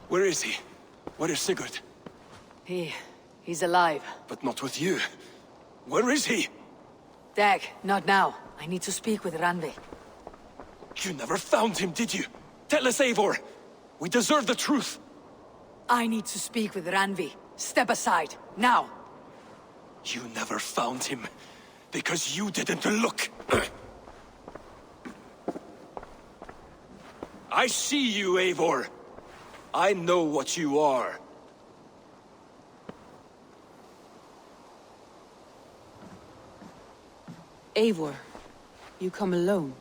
Where is he? Where is Sigurd? He's alive. But not with you. Where is he? Dag, not now. I need to speak with Randvi. You never found him, did you? Tell us, Eivor. We deserve the truth. I need to speak with Randvi. Step aside, now. You never found him, because you didn't look. I see you, Eivor. I know what you are. Eivor, you come alone.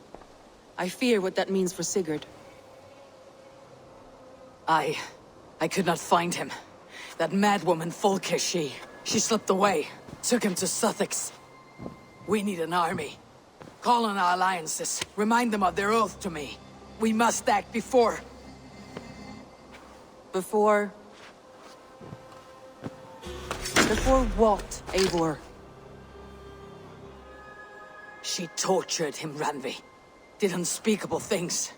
I fear what that means for Sigurd. I could not find him. That madwoman Folke, she slipped away. Took him to Sussex. We need an army. Call on our alliances. Remind them of their oath to me. We must act before... Before what, Eivor? She tortured him, Randvi. Did unspeakable things.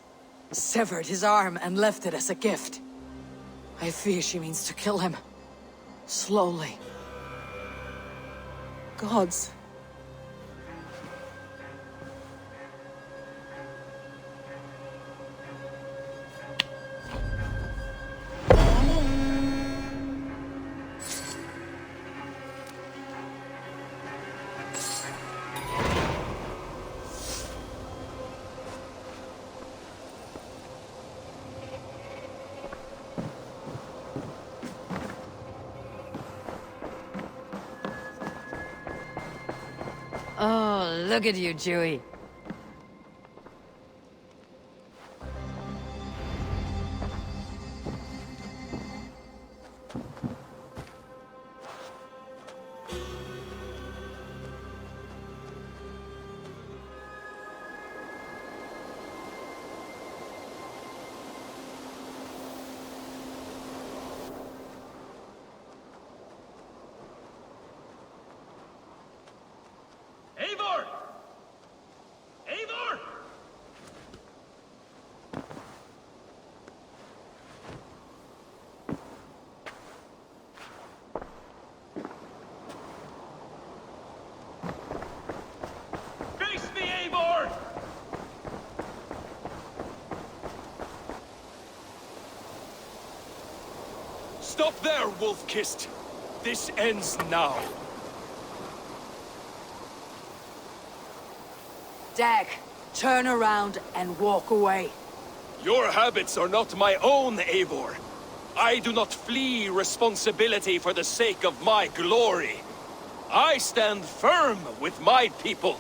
Severed his arm and left it as a gift. I fear she means to kill him. Slowly. Gods. Oh, look at you, Dewey. Eivor! Eivor! Face me, Eivor! Stop there, Wolf-Kissed. This ends now. Dag, turn around and walk away. Your habits are not my own, Eivor. I do not flee responsibility for the sake of my glory. I stand firm with my people.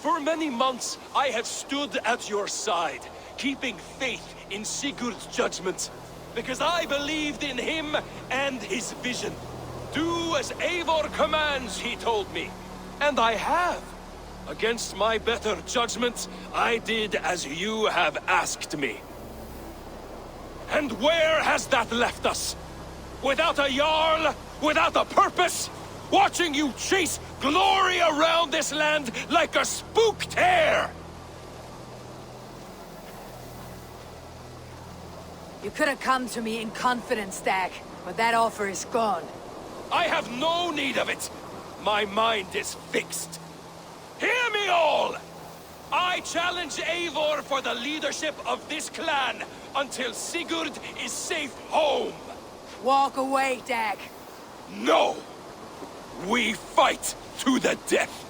For many months, I have stood at your side, keeping faith in Sigurd's judgment, because I believed in him and his vision. Do as Eivor commands, he told me, and I have. Against my better judgment, I did as you have asked me. And where has that left us? Without a Jarl? Without a purpose? Watching you chase glory around this land like a spooked hare! You could have come to me in confidence, Dag, but that offer is gone. I have no need of it! My mind is fixed. Hear me all! I challenge Eivor for the leadership of this clan until Sigurd is safe home! Walk away, Dag. No! We fight to the death!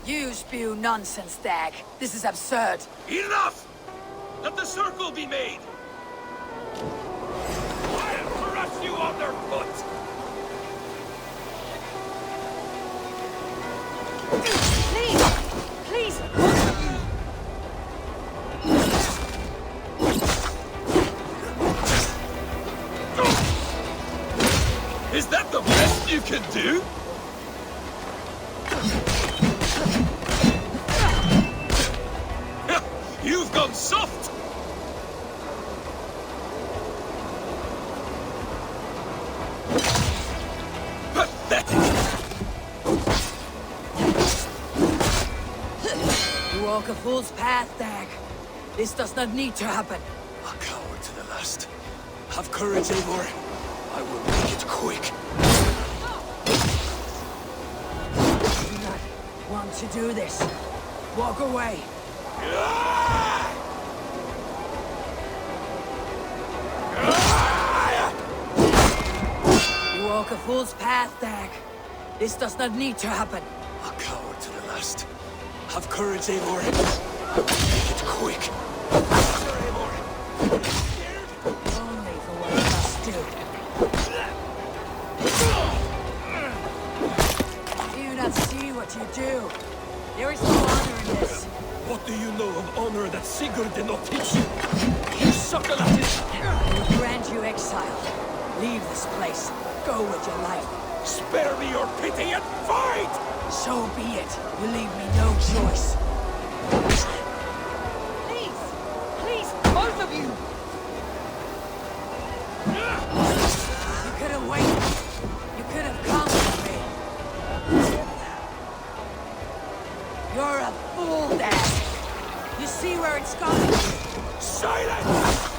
You spew nonsense, Dag. This is absurd. Enough! Let the circle be made! I'll crush you underfoot! Please! Is that the best you can do? You've gone soft! Pathetic! You walk a fool's path, Dag. This does not need to happen. A coward to the last. Have courage, Eivor. I will make it quick. Do not want to do this. Walk away. You walk a fool's path, Dag. This does not need to happen. A coward to the last. Have courage, Eivor. I will make it quick. Faster, Eivor. Scared? Only for what I must do. Do you not see what you do? There is no honor in this. What do you know of honor that Sigurd did not teach you? You suckle at it! I will grant you exile. Leave this place. Go with your life. Spare me your pity and fight! So be it. You leave me no choice. Please! Please, both of you! You could have waited. You could have come with me. You're a fool, Dad. You see where it's going? Silence!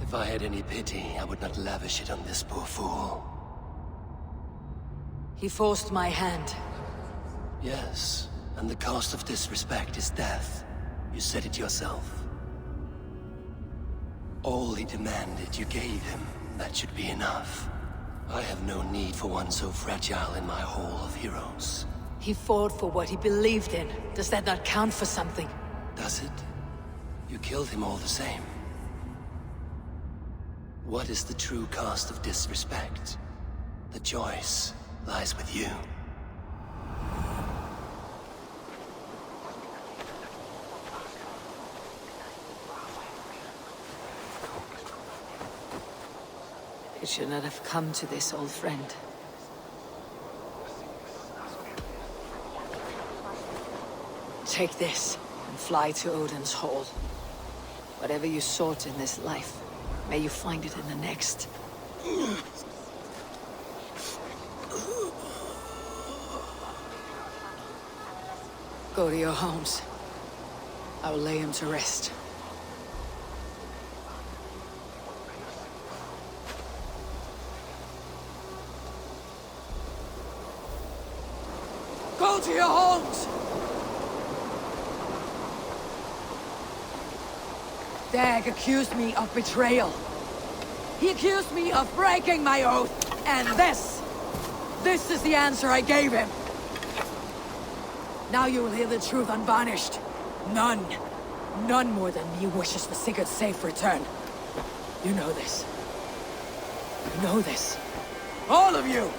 If I had any pity, I would not lavish it on this poor fool. He forced my hand. Yes, and the cost of disrespect is death. You said it yourself. All he demanded, you gave him. That should be enough. I have no need for one so fragile in my hall of heroes. He fought for what he believed in. Does that not count for something? Does it? You killed him all the same. What is the true cost of disrespect? The choice lies with you. It should not have come to this, old friend. Take this and fly to Odin's Hall. Whatever you sought in this life, may you find it in the next. Go to your homes. I will lay him to rest. Go to your homes! Dag accused me of betrayal. He accused me of breaking my oath, and this is the answer I gave him. Now you will hear the truth unvarnished. None more than me wishes for Sigurd's safe return. You know this. You know this. All of you!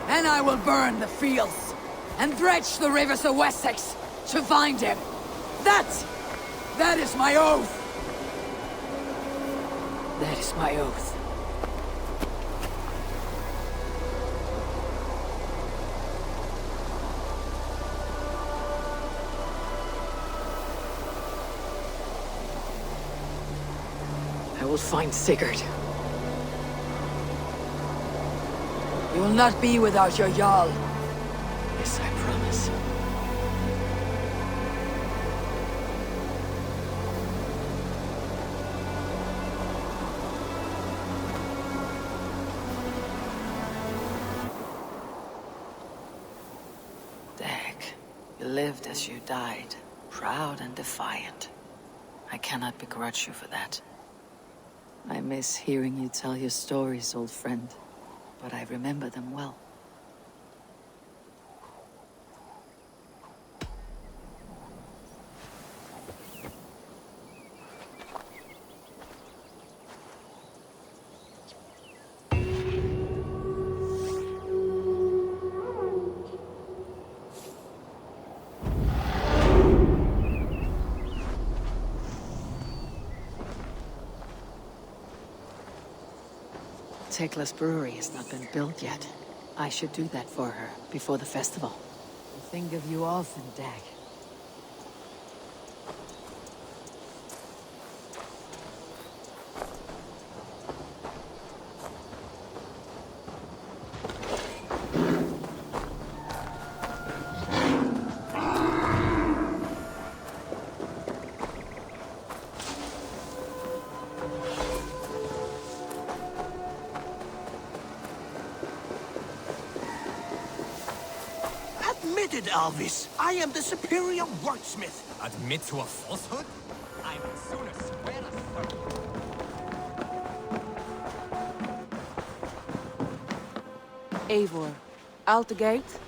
And I will burn the fields and dredge the rivers of Wessex to find him. That is my oath. That is my oath. I will find Sigurd. You will not be without your Jarl. This I promise. Dag, you lived as you died, proud and defiant. I cannot begrudge you for that. I miss hearing you tell your stories, old friend, but I remember them well. Tekla's brewery has not been built yet. I should do that for her before the festival. I think of you often, Dag. Admitted, Alvis. I am the superior wordsmith. Admit to a falsehood? I would sooner swear a third. Eivor, out the gate?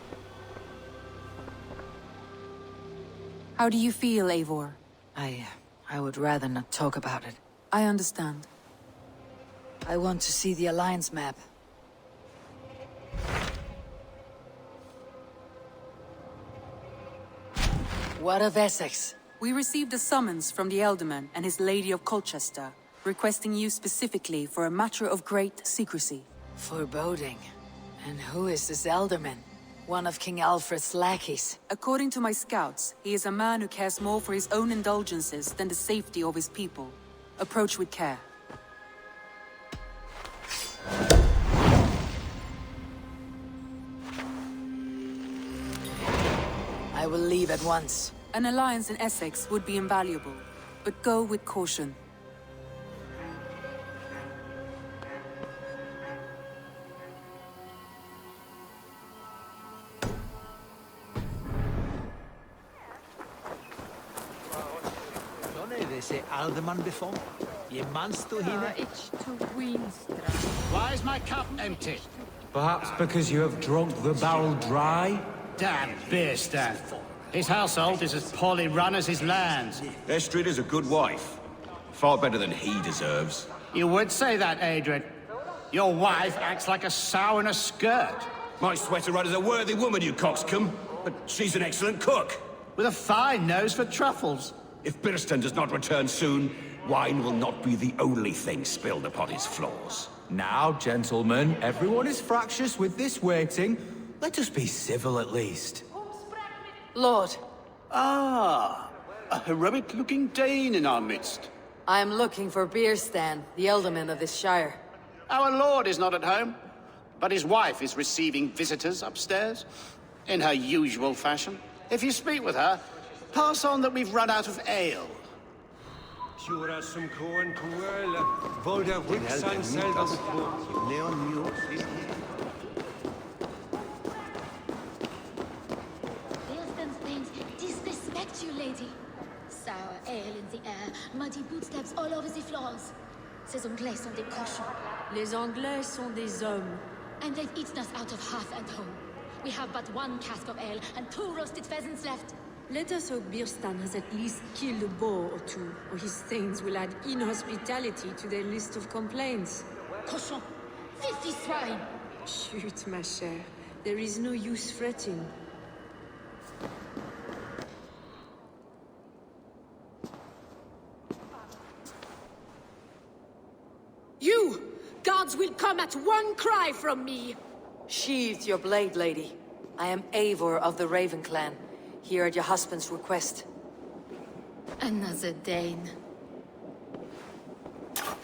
How do you feel, Eivor? I would rather not talk about it. I understand. I want to see the Alliance map. What of Essex? We received a summons from the Elderman and his Lady of Colchester, requesting you specifically for a matter of great secrecy. Foreboding. And who is this Elderman? One of King Alfred's lackeys. According to my scouts, he is a man who cares more for his own indulgences than the safety of his people. Approach with care. I will leave at once. An alliance in Essex would be invaluable, but go with caution. Say Alderman before? Your man's still here? Why is my cup empty? Perhaps because you have drunk the barrel dry? Damn beer stand. His household is as poorly run as his lands. Estrid is a good wife. Far better than he deserves. You would say that, Adrian. Your wife acts like a sow in a skirt. My sweater run is a worthy woman, you coxcomb. But she's an excellent cook. With a fine nose for truffles. If Birston does not return soon, wine will not be the only thing spilled upon his floors. Now, gentlemen, everyone is fractious with this waiting. Let us be civil at least. Lord, Ah, a heroic-looking Dane in our midst. I am looking for Beerstan, the Elderman of this shire. Our lord is not at home, but his wife is receiving visitors upstairs, in her usual fashion. If you speak with her, pass on that we've run out of ale. Beerstan's things disrespect you, lady. Sour ale in the air, muddy footsteps all over the floors. Ces Anglais sont des cochons. Les Anglais sont des hommes. And they've eaten us out of hearth and home. We have but one cask of ale and 2 roasted pheasants left. Let us hope Birstan has at least killed a boar or 2, or his stains will add inhospitality to their list of complaints. Cochon! Filthy swine! Chut, ma chère. There is no use fretting. You! Guards will come at one cry from me! Sheathe your blade, lady. I am Eivor of the Raven clan, here at your husband's request. Another Dane.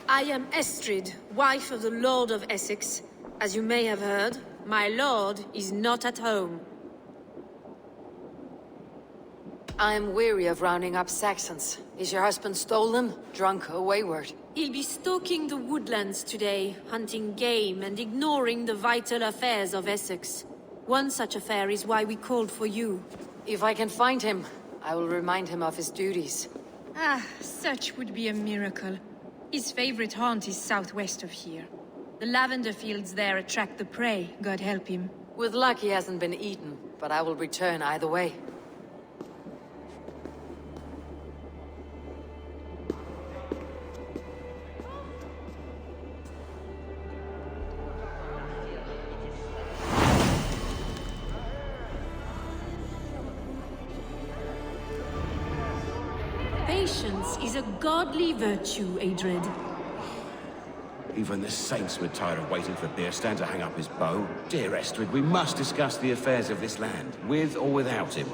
I am Estrid, wife of the Lord of Essex. As you may have heard, my lord is not at home. I am weary of rounding up Saxons. Is your husband stolen, drunk, or wayward? He'll be stalking the woodlands today, hunting game and ignoring the vital affairs of Essex. One such affair is why we called for you. If I can find him, I will remind him of his duties. Ah, such would be a miracle. His favorite haunt is southwest of here. The lavender fields there attract the prey, God help him. With luck he hasn't been eaten, but I will return either way. Patience is a godly virtue, Adred. Even the saints were tired of waiting for Beerstan to hang up his bow. Dear Estrid, we must discuss the affairs of this land, with or without him.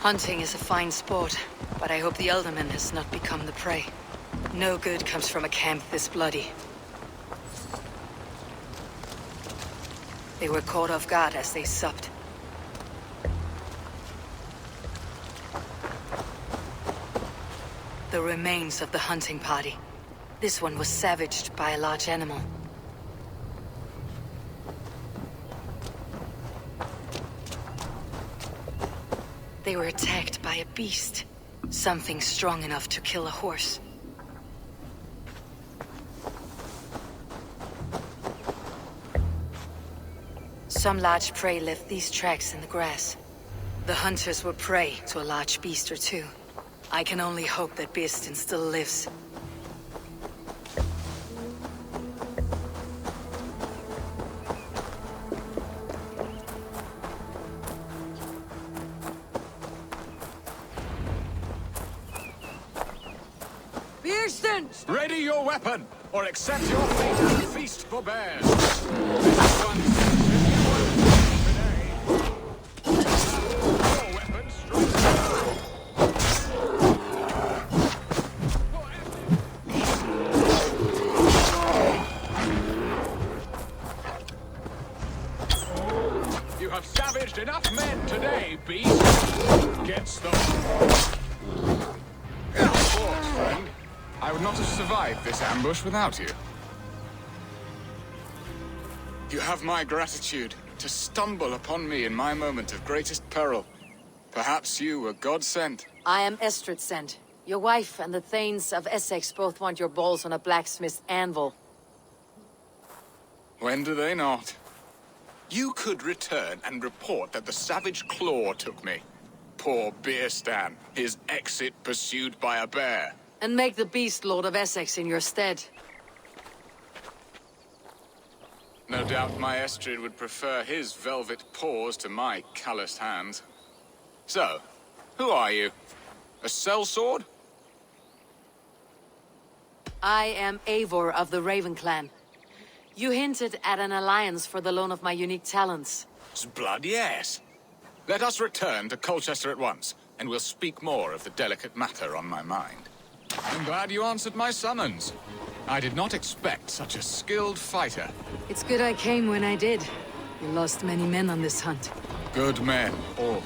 Hunting is a fine sport, but I hope the Elderman has not become the prey. No good comes from a camp this bloody. They were caught off guard as they supped. The remains of the hunting party. This one was savaged by a large animal. They were attacked by a beast. Something strong enough to kill a horse. Some large prey left these tracks in the grass. The hunters were prey to a large beast or two. I can only hope that Beerstan still lives. Ready your weapon, or accept your fate as a feast for bears. This one, your weapon strikes. You have savaged enough men today, beast. Gets them. Friend. I would not have survived this ambush without you. You have my gratitude to stumble upon me in my moment of greatest peril. Perhaps you were God-sent. I am Estrid sent. Your wife and the Thanes of Essex both want your balls on a blacksmith's anvil. When do they not? You could return and report that the savage claw took me. Poor Beerstan, his exit pursued by a bear. And make the beast Lord of Essex in your stead. No doubt my Estrid would prefer his velvet paws to my calloused hands. So, who are you? A sellsword? I am Eivor of the Raven Clan. You hinted at an alliance for the loan of my unique talents. Blood, yes. Let us return to Colchester at once, and we'll speak more of the delicate matter on my mind. I'm glad you answered my summons. I did not expect such a skilled fighter. It's good I came when I did. You lost many men on this hunt. Good men, all.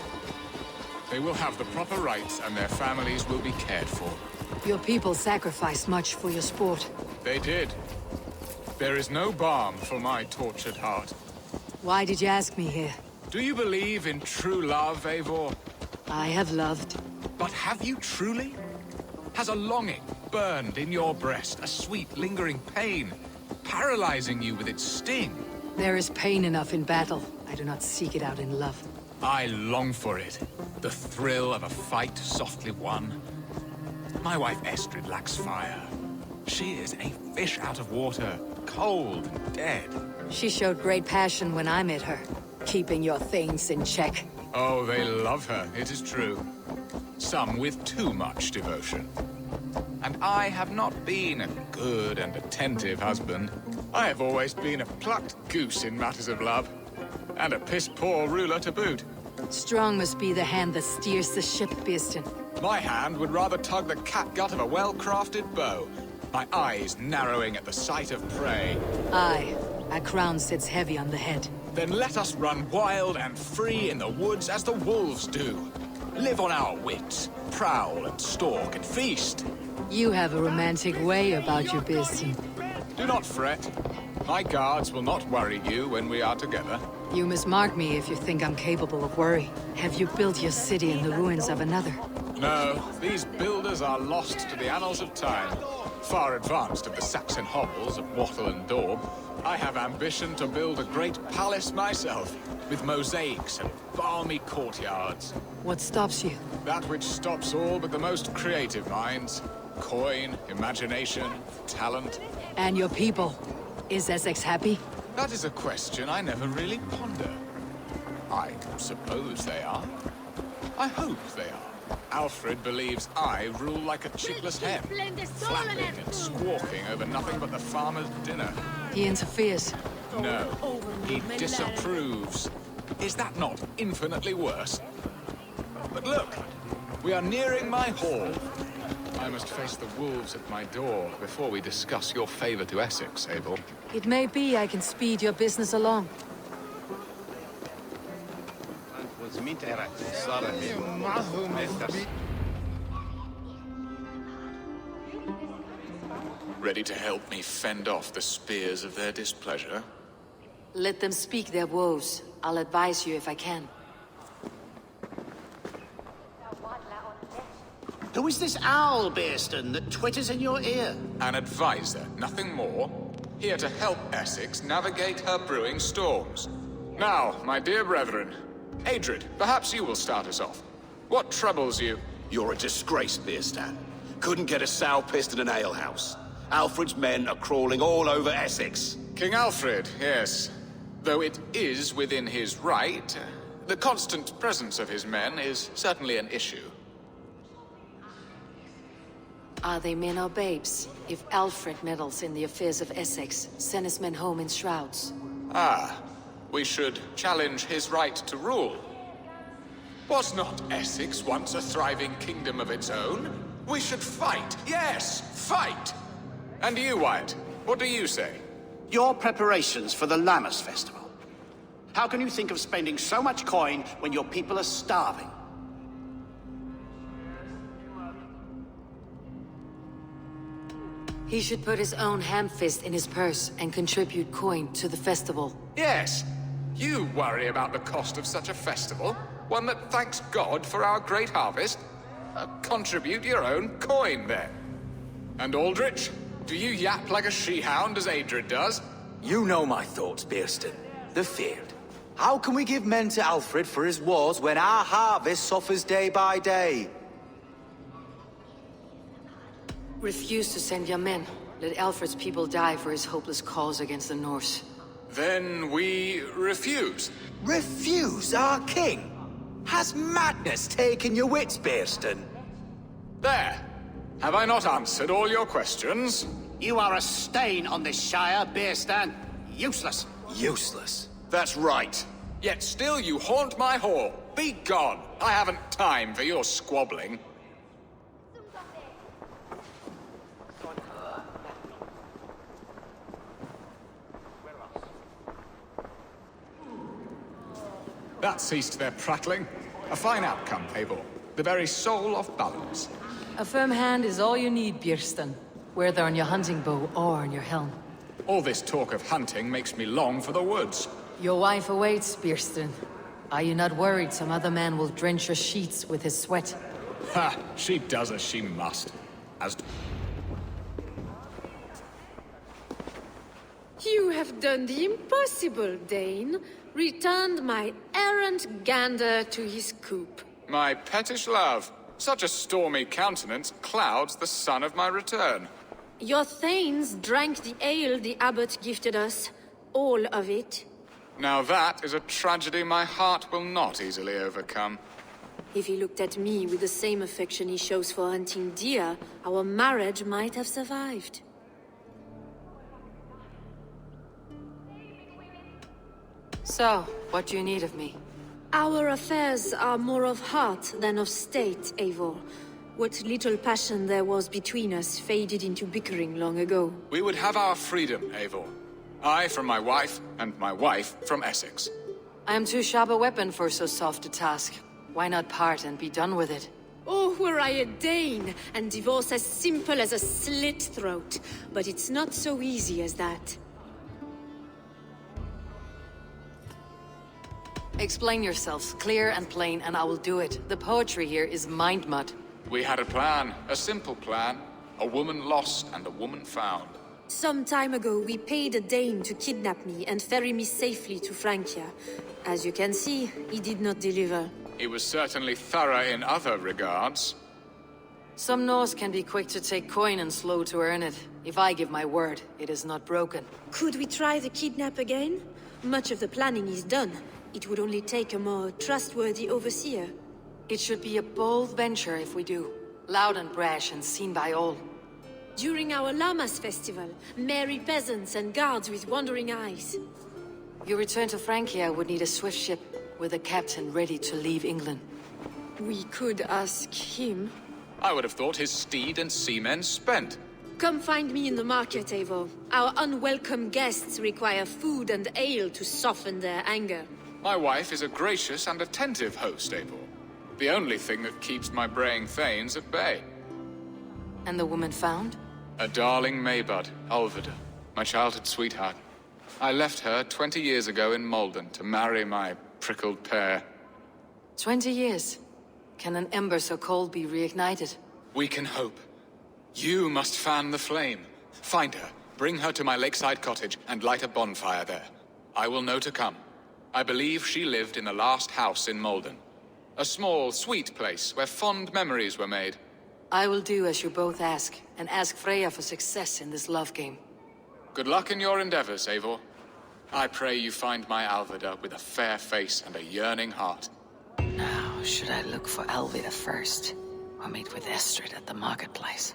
They will have the proper rights and their families will be cared for. Your people sacrificed much for your sport. They did. There is no balm for my tortured heart. Why did you ask me here? Do you believe in true love, Eivor? I have loved. But have you truly? Has a longing burned in your breast, a sweet, lingering pain, paralyzing you with its sting? There is pain enough in battle. I do not seek it out in love. I long for it. The thrill of a fight softly won. My wife Estrid lacks fire. She is a fish out of water, cold and dead. She showed great passion when I met her, keeping your things in check. Oh, they love her, it is true. Some with too much devotion. And I have not been a good and attentive husband. I have always been a plucked goose in matters of love. And a piss-poor ruler to boot. Strong must be the hand that steers the ship, Beerstan. My hand would rather tug the catgut of a well-crafted bow. My eyes narrowing at the sight of prey. Aye, a crown sits heavy on the head. Then let us run wild and free in the woods as the wolves do. Live on our wits, prowl and stalk and feast. You have a romantic way about you, Beerston. Do not fret. My guards will not worry you when we are together. You mismark me if you think I'm capable of worry. Have you built your city in the ruins of another? No, these builders are lost to the annals of time. Far advanced of the Saxon hovels of Wattle and Daub, I have ambition to build a great palace myself, with mosaics and balmy courtyards. What stops you? That which stops all but the most creative minds. Coin, imagination, talent. And your people? Is Essex happy? That is a question I never really ponder. I suppose they are. I hope they are. Alfred believes I rule like a chickless hen, flapping and squawking over nothing but the farmer's dinner. He interferes. No, he disapproves. Is that not infinitely worse? But look, we are nearing my hall. I must face the wolves at my door before we discuss your favor to Essex, Abel. It may be I can speed your business along. Ready to help me fend off the spears of their displeasure? Let them speak their woes. I'll advise you if I can. Who is this owl, Beerston, that twitters in your ear? An advisor, nothing more. Here to help Essex navigate her brewing storms. Now, my dear brethren, Adrid, perhaps you will start us off. What troubles you? You're a disgrace, Beerstan. Couldn't get a sow pissed in an alehouse. Alfred's men are crawling all over Essex. King Alfred, yes. Though it is within his right, the constant presence of his men is certainly an issue. Are they men or babes? If Alfred meddles in the affairs of Essex, send his men home in shrouds. Ah, we should challenge his right to rule. Was not Essex once a thriving kingdom of its own? We should fight, yes, fight! And you, Wyatt, what do you say? Your preparations for the Lammas festival. How can you think of spending so much coin when your people are starving? He should put his own ham-fist in his purse and contribute coin to the festival. Yes! You worry about the cost of such a festival? One that thanks God for our great harvest? Contribute your own coin, then. And Aldrich, do you yap like a she-hound as Adrid does? You know my thoughts, Beerston. The field. How can we give men to Alfred for his wars when our harvest suffers day by day? Refuse to send your men. Let Alfred's people die for his hopeless cause against the Norse. Then we refuse. Refuse our king? Has madness taken your wits, Beerston? There. Have I not answered all your questions? You are a stain on this shire, Beerstan. Useless. Useless? That's right. Yet still you haunt my hall. Be gone. I haven't time for your squabbling. That ceased their prattling. A fine outcome, Abel. The very soul of balance. A firm hand is all you need, Beerston. Whether on your hunting bow or on your helm. All this talk of hunting makes me long for the woods. Your wife awaits, Beerston. Are you not worried some other man will drench your sheets with his sweat? Ha! She does as she must. As... You have done the impossible, Dane. Returned my errant gander to his coop. My pettish love. Such a stormy countenance clouds the sun of my return. Your thanes drank the ale the abbot gifted us. All of it. Now that is a tragedy my heart will not easily overcome. If he looked at me with the same affection he shows for hunting deer, our marriage might have survived. So, what do you need of me? Our affairs are more of heart than of state, Eivor. What little passion there was between us faded into bickering long ago. We would have our freedom, Eivor. I from my wife, and my wife from Essex. I am too sharp a weapon for so soft a task. Why not part and be done with it? Oh, were I a Dane, and divorce as simple as a slit throat. But it's not so easy as that. Explain yourselves, clear and plain, and I will do it. The poetry here is mind mud. We had a plan, a simple plan. A woman lost and a woman found. Some time ago, we paid a Dane to kidnap me and ferry me safely to Francia. As you can see, he did not deliver. He was certainly thorough in other regards. Some Norse can be quick to take coin and slow to earn it. If I give my word, it is not broken. Could we try the kidnap again? Much of the planning is done. It would only take a more trustworthy overseer. It should be a bold venture if we do. Loud and brash and seen by all. During our Llamas festival, merry peasants and guards with wandering eyes. Your return to Francia would need a swift ship, with a captain ready to leave England. We could ask him. I would have thought his steed and seamen spent. Come find me in the market, Eivor. Our unwelcome guests require food and ale to soften their anger. My wife is a gracious and attentive host, Eivor. The only thing that keeps my braying thanes at bay. And the woman found? A darling Maybud, Ulvida, my childhood sweetheart. I left her 20 years ago in Malden to marry my prickled pear. 20 years? Can an ember so cold be reignited? We can hope. You must fan the flame. Find her, bring her to my lakeside cottage, and light a bonfire there. I will know to come. I believe she lived in the last house in Malden. A small, sweet place where fond memories were made. I will do as you both ask, and ask Freya for success in this love game. Good luck in your endeavors, Eivor. I pray you find my Alvida with a fair face and a yearning heart. Now, should I look for Alvida first, or meet with Estrid at the marketplace?